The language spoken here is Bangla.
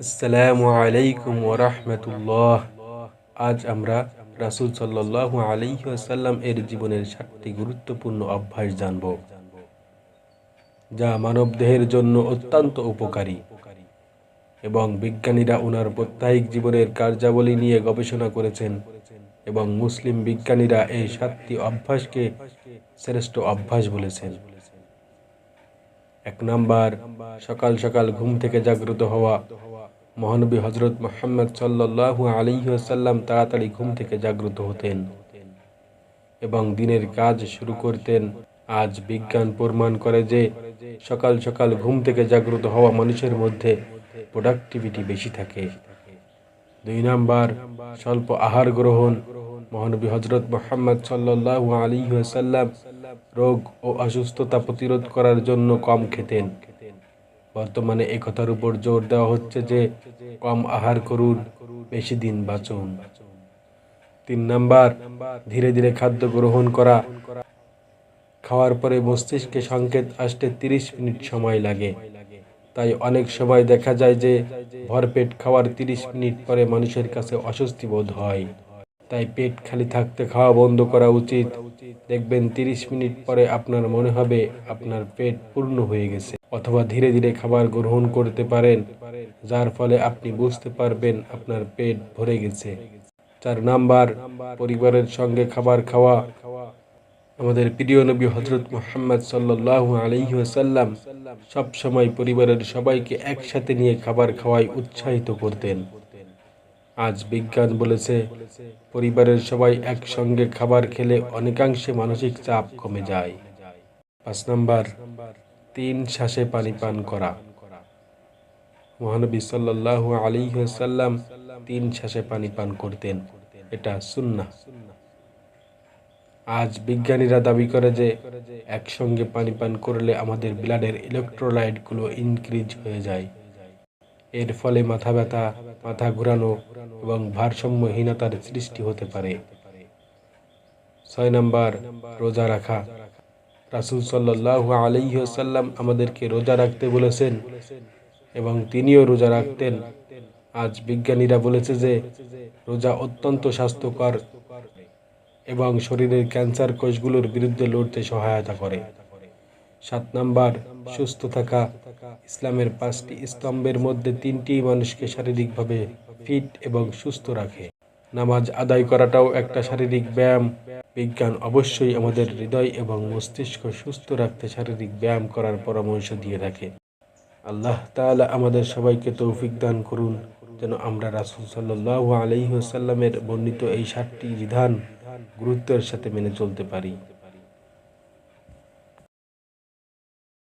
আসসালামু আলাইকুম ওয়া রাহমাতুল্লাহ। আজ আমরা রাসূল সাল্লাল্লাহু আলাইহি ওয়াসাল্লাম এর জীবনের 7টি গুরুত্বপূর্ণ অভ্যাস জানব, যা মানবদেহের জন্য অত্যন্ত উপকারী এবং বিজ্ঞানীরা ওনার প্রত্যেক জীবনের কার্যাবলী নিয়ে গবেষণা করেছেন এবং মুসলিম বিজ্ঞানীরা এই 7টি অভ্যাসকে শ্রেষ্ঠ অভ্যাস বলেছেন। 1 নাম্বার, সকাল সকাল ঘুম থেকে জাগ্রত হওয়া। মহানবী হযরত মুহাম্মদ সাল্লাল্লাহু আলাইহি ওয়াসাল্লাম তাড়াতাড়ি ঘুম থেকে জাগ্রত হতেন এবং দিনের কাজ শুরু করতেন। আজ বিজ্ঞান প্রমাণ করে যে সকাল সকাল ঘুম থেকে জাগ্রত হওয়া মানুষের মধ্যে প্রোডাক্টিভিটি বেশি থাকে। 2 নাম্বার, স্বল্প আহার গ্রহণ। মহানবী হযরত মুহাম্মদ সাল্লাল্লাহু আলাইহি ওয়াসাল্লাম রোগ ও অসুস্থতা প্রতিরোধ করার জন্য কম খেতেন। বর্তমানে এই কথার উপর জোর দেওয়া হচ্ছে যে কম আহার করুন, বেশি দিন বাঁচুন। 3 নাম্বার, ধীরে ধীরে খাদ্য গ্রহণ করা। খাওয়ার পরে মস্তিষ্কে সংকেত আসতে 30 মিনিট সময় লাগে। তাই অনেক সময় দেখা যায় যে ভরপেট খাওয়ার 30 মিনিট পরে মানুষের কাছে অস্বস্তি বোধ হয়। তাই পেট খালি থাকতে খাওয়া বন্ধ করা উচিত। দেখবেন 30 মিনিট পরে আপনার মনে হবে আপনার পেট পূর্ণ হয়ে গেছে। অথবা ধীরে ধীরে খাবার গ্রহণ করতে পারেন, যার ফলে আপনি বুঝতে পারবেন আপনার পেট ভরে গেছে। 4 নাম্বার, পরিবারের সঙ্গে খাবার খাওয়া। আমাদের প্রিয় নবী হযরত মুহাম্মদ সাল্লাল্লাহু আলাইহি ওয়াসাল্লাম সব সময় পরিবারের সবাইকে একসাথে নিয়ে খাবার খাওয়ায় উৎসাহিত করতেন। আজ বিজ্ঞান বলেছে পরিবারের সবাই একসঙ্গে খাবার খেলে অনেকাংশে মানসিক চাপ কমে যায়। 5 নাম্বার, 3 শ্বাসে পানি পান করা। মহানবী সাল্লাল্লাহু আলাইহি ওয়াসাল্লাম 3 শ্বাসে পানি পান করতেন। এটা সুন্নাহ। আজ বিজ্ঞানীরা দাবি করে যে একসঙ্গে পানি পান করলে আমাদের ব্লাডের ইলেকট্রোলাইটগুলো ইনক্রিজ হয়ে যায়। এর ফলে মাথা ব্যথা, মাথা ঘোরানো এবং ভারসাম্যহীনতার সৃষ্টি হতে পারে। 6 নাম্বার, রোজা রাখা। রাসূল সাল্লাল্লাহু আলাইহি ওয়াসাল্লাম আমাদেরকে রোজা রাখতে বলেছেন এবং তিনিও রোজা রাখতেন। আজ বিজ্ঞানীরা বলেছে যে রোজা অত্যন্ত স্বাস্থ্যকর এবং শরীরের ক্যান্সার কোষগুলোর বিরুদ্ধে লড়তে সহায়তা করে। 7 নাম্বার, সুস্থ থাকা। ইসলামের 5টি স্তম্ভের মধ্যে 3টি মানুষকে শারীরিকভাবে ফিট এবং সুস্থ রাখে। নামাজ আদায় করাটাও একটা শারীরিক ব্যায়াম। বিজ্ঞান অবশ্যই আমাদের হৃদয় এবং মস্তিষ্ক সুস্থ রাখতে শারীরিক ব্যায়াম করার পরামর্শ দিয়ে থাকে। আল্লাহ তাআলা আমাদের সবাইকে তৌফিক দান করুন যেন আমরা রাসূল সাল্লাল্লাহু আলাইহি ওয়াসাল্লামের বর্ণিত এই 7টি বিধান গুরুত্বের সাথে মেনে চলতে পারি।